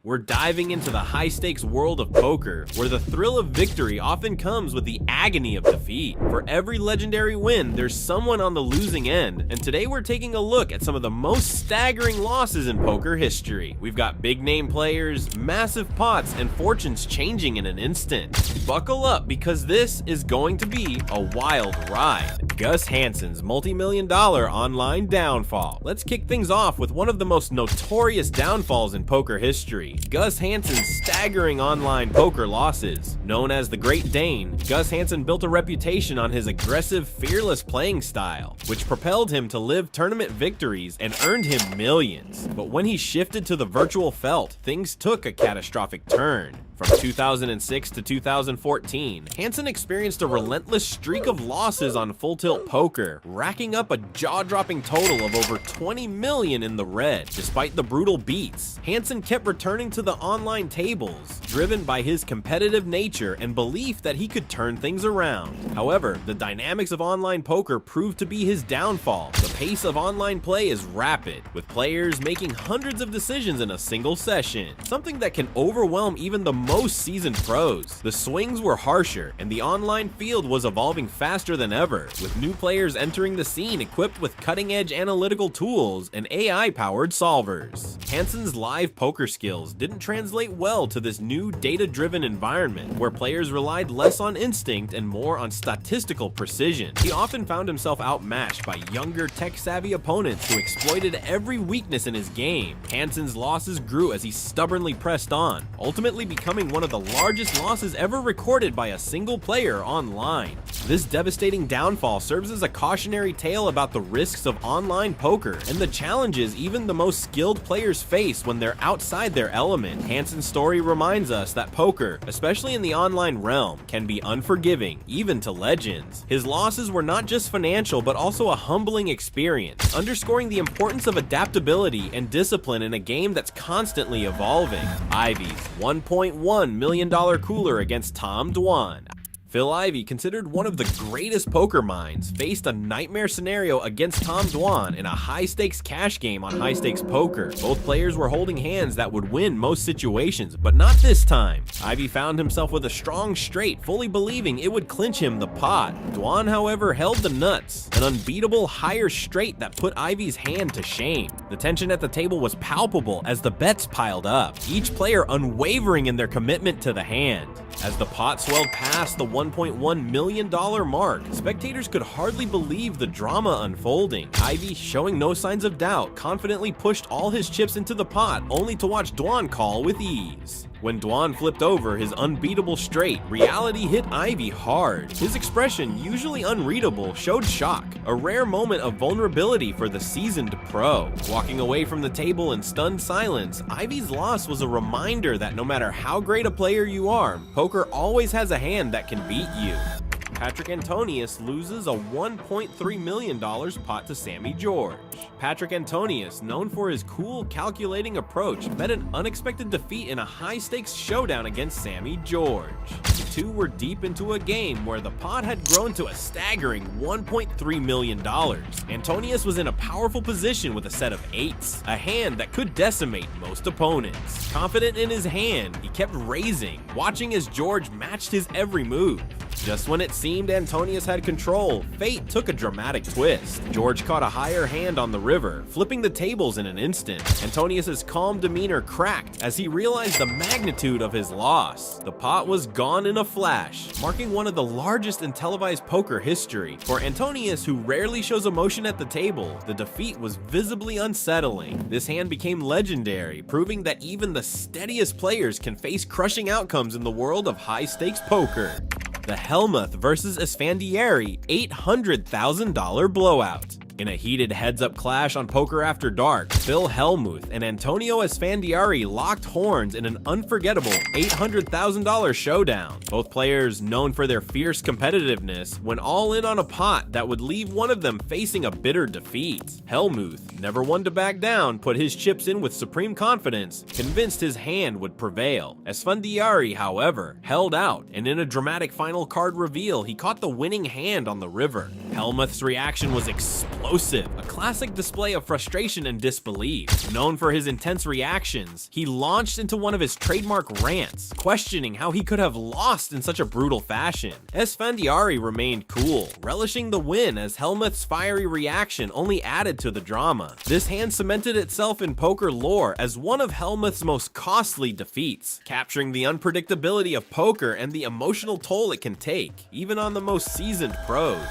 We're diving into the high-stakes world of poker, where the thrill of victory often comes with the agony of defeat. For every legendary win, there's someone on the losing end, and today we're taking a look at some of the most staggering losses in poker history. We've got big-name players, massive pots, and fortunes changing in an instant. Buckle up, because this is going to be a wild ride. Gus Hansen's multi-million-dollar online downfall. Let's kick things off with one of the most notorious downfalls in poker history. Gus Hansen's staggering online poker losses. Known as the Great Dane, Gus Hansen built a reputation on his aggressive, fearless playing style, which propelled him to live tournament victories and earned him millions. But when he shifted to the virtual felt, things took a catastrophic turn. From 2006 to 2014, Hansen experienced a relentless streak of losses on full tilt poker, racking up a jaw-dropping total of over 20 million in the red. Despite the brutal beats, Hansen kept returning to the online tables, driven by his competitive nature and belief that he could turn things around. However, the dynamics of online poker proved to be his downfall. The pace of online play is rapid, with players making hundreds of decisions in a single session, something that can overwhelm even the most seasoned pros. The swings were harsher, and the online field was evolving faster than ever, with new players entering the scene equipped with cutting-edge analytical tools and AI-powered solvers. Hansen's live poker skills didn't translate well to this new data-driven environment, where players relied less on instinct and more on statistical precision. He often found himself outmatched by younger, tech-savvy opponents who exploited every weakness in his game. Hansen's losses grew as he stubbornly pressed on, ultimately becoming one of the largest losses ever recorded by a single player online. This devastating downfall serves as a cautionary tale about the risks of online poker and the challenges even the most skilled players face when they're outside their element. Hansen's story reminds us that poker, especially in the online realm, can be unforgiving, even to legends. His losses were not just financial, but also a humbling experience, underscoring the importance of adaptability and discipline in a game that's constantly evolving. Ivy's $1.1 million cooler against Tom Dwan. Phil Ivey, considered one of the greatest poker minds, faced a nightmare scenario against Tom Dwan in a high-stakes cash game on high-stakes poker. Both players were holding hands that would win most situations, but not this time. Ivey found himself with a strong straight, fully believing it would clinch him the pot. Dwan, however, held the nuts, an unbeatable higher straight that put Ivey's hand to shame. The tension at the table was palpable as the bets piled up, each player unwavering in their commitment to the hand. As the pot swelled past the $1.1 million mark, spectators could hardly believe the drama unfolding. Ivey, showing no signs of doubt, confidently pushed all his chips into the pot, only to watch Dwan call with ease. When Dwan flipped over his unbeatable straight, reality hit Ivey hard. His expression, usually unreadable, showed shock, a rare moment of vulnerability for the seasoned pro. Walking away from the table in stunned silence, Ivey's loss was a reminder that no matter how great a player you are, poker always has a hand that can beat you. Patrick Antonius loses a $1.3 million pot to Sammy George. Patrick Antonius, known for his cool, calculating approach, met an unexpected defeat in a high-stakes showdown against Sammy George. The two were deep into a game where the pot had grown to a staggering $1.3 million. Antonius was in a powerful position with a set of eights, a hand that could decimate most opponents. Confident in his hand, he kept raising, watching as George matched his every move. Just when it seemed Antonius had control, fate took a dramatic twist. George caught a higher hand on the river, flipping the tables in an instant. Antonius's calm demeanor cracked as he realized the magnitude of his loss. The pot was gone in a flash, marking one of the largest in televised poker history. For Antonius, who rarely shows emotion at the table, the defeat was visibly unsettling. This hand became legendary, proving that even the steadiest players can face crushing outcomes in the world of high-stakes poker. The Helmuth vs. Esfandiari $800,000 blowout. In a heated heads-up clash on Poker After Dark, Phil Hellmuth and Antonio Esfandiari locked horns in an unforgettable $800,000 showdown. Both players, known for their fierce competitiveness, went all in on a pot that would leave one of them facing a bitter defeat. Hellmuth, never one to back down, put his chips in with supreme confidence, convinced his hand would prevail. Esfandiari, however, held out, and in a dramatic final card reveal, he caught the winning hand on the river. Helmuth's reaction was explosive, a classic display of frustration and disbelief. Known for his intense reactions, he launched into one of his trademark rants, questioning how he could have lost in such a brutal fashion. Esfandiari remained cool, relishing the win as Helmuth's fiery reaction only added to the drama. This hand cemented itself in poker lore as one of Helmuth's most costly defeats, capturing the unpredictability of poker and the emotional toll it can take, even on the most seasoned pros.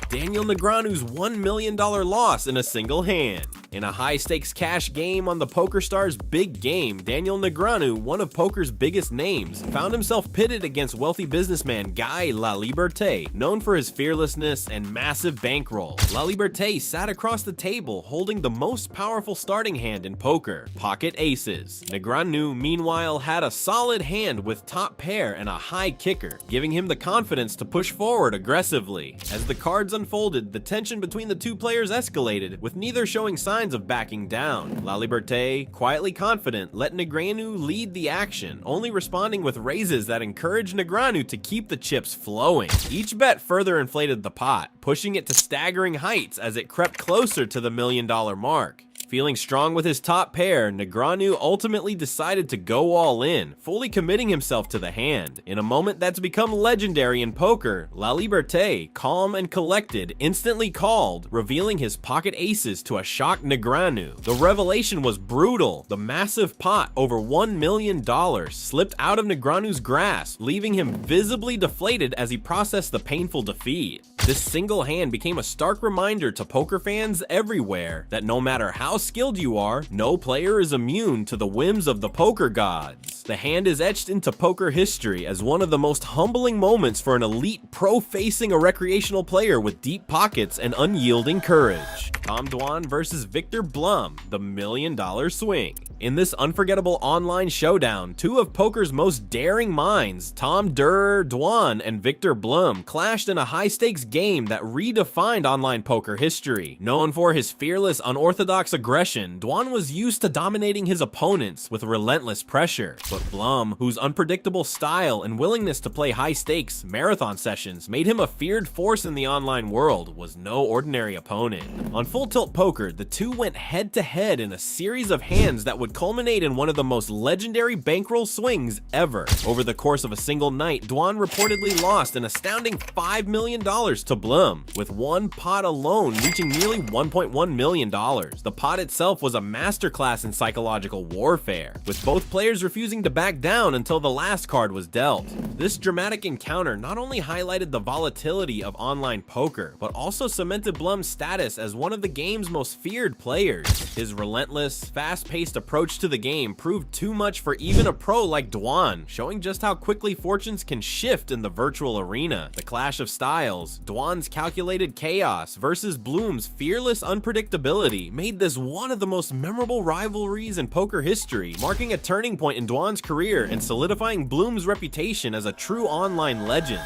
Daniel Negreanu's $1 million loss in a single hand. In a high-stakes cash game on the PokerStars Big Game, Daniel Negreanu, one of poker's biggest names, found himself pitted against wealthy businessman Guy Laliberte, known for his fearlessness and massive bankroll. Laliberte sat across the table holding the most powerful starting hand in poker, pocket aces. Negreanu, meanwhile, had a solid hand with top pair and a high kicker, giving him the confidence to push forward aggressively. As the cards unfolded, the tension between the two players escalated, with neither showing signs of backing down. Laliberte, quietly confident, let Negreanu lead the action, only responding with raises that encouraged Negreanu to keep the chips flowing. Each bet further inflated the pot, pushing it to staggering heights as it crept closer to the $1 million mark. Feeling strong with his top pair, Negreanu ultimately decided to go all in, fully committing himself to the hand. In a moment that's become legendary in poker, Laliberte, calm and collected, instantly called, revealing his pocket aces to a shocked Negreanu. The revelation was brutal. The massive pot, over $1 million, slipped out of Negreanu's grasp, leaving him visibly deflated as he processed the painful defeat. This single hand became a stark reminder to poker fans everywhere that no matter how skilled you are, no player is immune to the whims of the poker gods. The hand is etched into poker history as one of the most humbling moments for an elite pro facing a recreational player with deep pockets and unyielding courage. Tom Dwan versus Victor Blum, the $1 million swing. In this unforgettable online showdown, two of poker's most daring minds, Tom Durr Dwan and Victor Blum, clashed in a high-stakes game that redefined online poker history. Known for his fearless, unorthodox aggression, Dwan was used to dominating his opponents with relentless pressure. But Blum, whose unpredictable style and willingness to play high-stakes marathon sessions made him a feared force in the online world, was no ordinary opponent. On Full Tilt Poker, the two went head-to-head in a series of hands that would culminate in one of the most legendary bankroll swings ever. Over the course of a single night, Dwan reportedly lost an astounding $5 million to Blum, with one pot alone reaching nearly $1.1 million. The pot itself was a masterclass in psychological warfare, with both players refusing to back down until the last card was dealt. This dramatic encounter not only highlighted the volatility of online poker, but also cemented Blum's status as one of the game's most feared players. His relentless, fast-paced approach to the game proved too much for even a pro like Dwan, showing just how quickly fortunes can shift in the virtual arena. The clash of styles, Dwan's calculated chaos versus Blum's fearless unpredictability, made this one of the most memorable rivalries in poker history, marking a turning point in Dwan's career and solidifying Blum's reputation as a true online legend.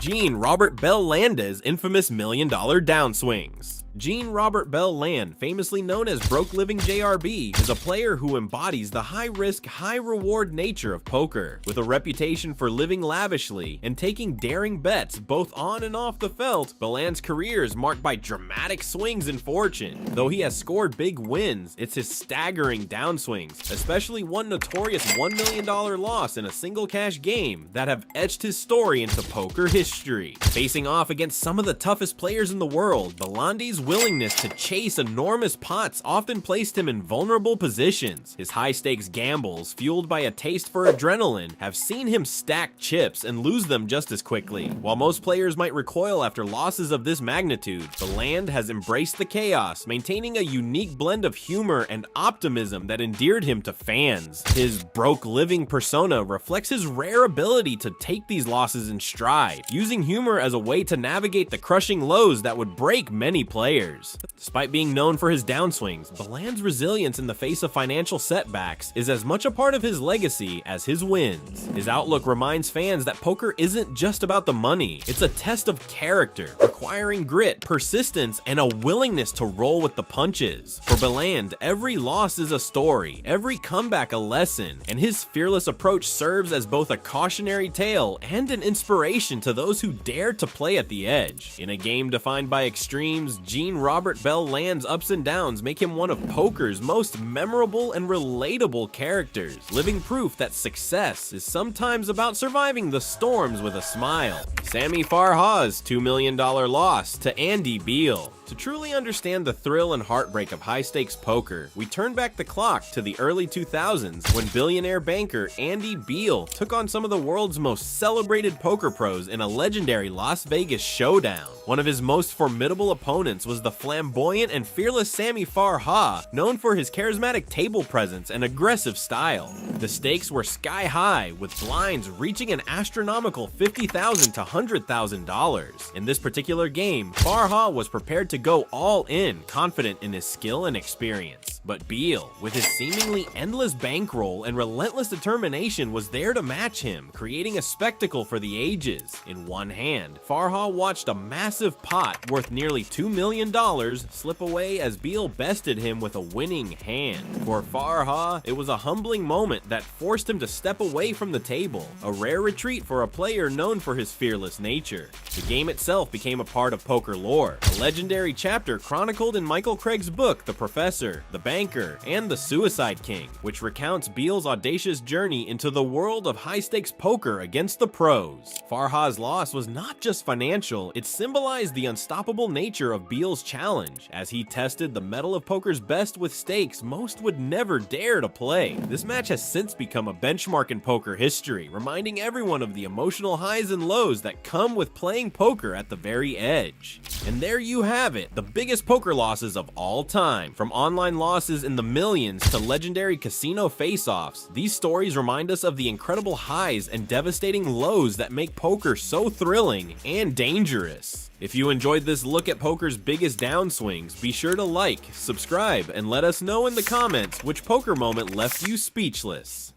Jean Robert Bell Land's infamous $1 million downswings. Jean Robert Bell Land, famously known as Broke Living JRB, is a player who embodies the high-risk, high-reward nature of poker. With a reputation for living lavishly and taking daring bets both on and off the felt, Belland's career is marked by dramatic swings in fortune. Though he has scored big wins, it's his staggering downswings, especially one notorious $1 million loss in a single cash game, that have etched his story into poker history. Facing off against some of the toughest players in the world, Belandi's willingness to chase enormous pots often placed him in vulnerable positions. His high-stakes gambles, fueled by a taste for adrenaline, have seen him stack chips and lose them just as quickly. While most players might recoil after losses of this magnitude, Belland has embraced the chaos, maintaining a unique blend of humor and optimism that endeared him to fans. His broke living persona reflects his rare ability to take these losses in stride, using humor as a way to navigate the crushing lows that would break many players. players. Despite being known for his downswings, Bland's resilience in the face of financial setbacks is as much a part of his legacy as his wins. His outlook reminds fans that poker isn't just about the money, it's a test of character, requiring grit, persistence, and a willingness to roll with the punches. For Bland, every loss is a story, every comeback a lesson, and his fearless approach serves as both a cautionary tale and an inspiration to those who dare to play at the edge. In a game defined by extremes, Jean Robert Bell Land's ups and downs make him one of poker's most memorable and relatable characters, living proof that success is sometimes about surviving the storms with a smile. Sammy Farha's $2 million loss to Andy Beal. To truly understand the thrill and heartbreak of high-stakes poker, we turn back the clock to the early 2000s when billionaire banker Andy Beal took on some of the world's most celebrated poker pros in a legendary Las Vegas showdown. One of his most formidable opponents was the flamboyant and fearless Sammy Farha, known for his charismatic table presence and aggressive style. The stakes were sky high, with blinds reaching an astronomical $50,000 to $100,000. In this particular game, Farha was prepared to go all in, confident in his skill and experience. But Beal, with his seemingly endless bankroll and relentless determination, was there to match him, creating a spectacle for the ages. In one hand, Farha watched a massive pot worth nearly $2 million slip away as Beal bested him with a winning hand. For Farha, it was a humbling moment that forced him to step away from the table, a rare retreat for a player known for his fearless nature. The game itself became a part of poker lore, a legendary chapter chronicled in Michael Craig's book The Professor, The Banker, and The Suicide King, which recounts Beal's audacious journey into the world of high-stakes poker against the pros. Farha's loss was not just financial, it symbolized the unstoppable nature of Beal's challenge, as he tested the mettle of poker's best with stakes most would never dare to play. This match has since become a benchmark in poker history, reminding everyone of the emotional highs and lows that come with playing poker at the very edge. And there you have it, the biggest poker losses of all time. From online losses in the millions to legendary casino face-offs, these stories remind us of the incredible highs and devastating lows that make poker so thrilling and dangerous. If you enjoyed this look at poker's biggest downswings, be sure to like, subscribe, and let us know in the comments which poker moment left you speechless.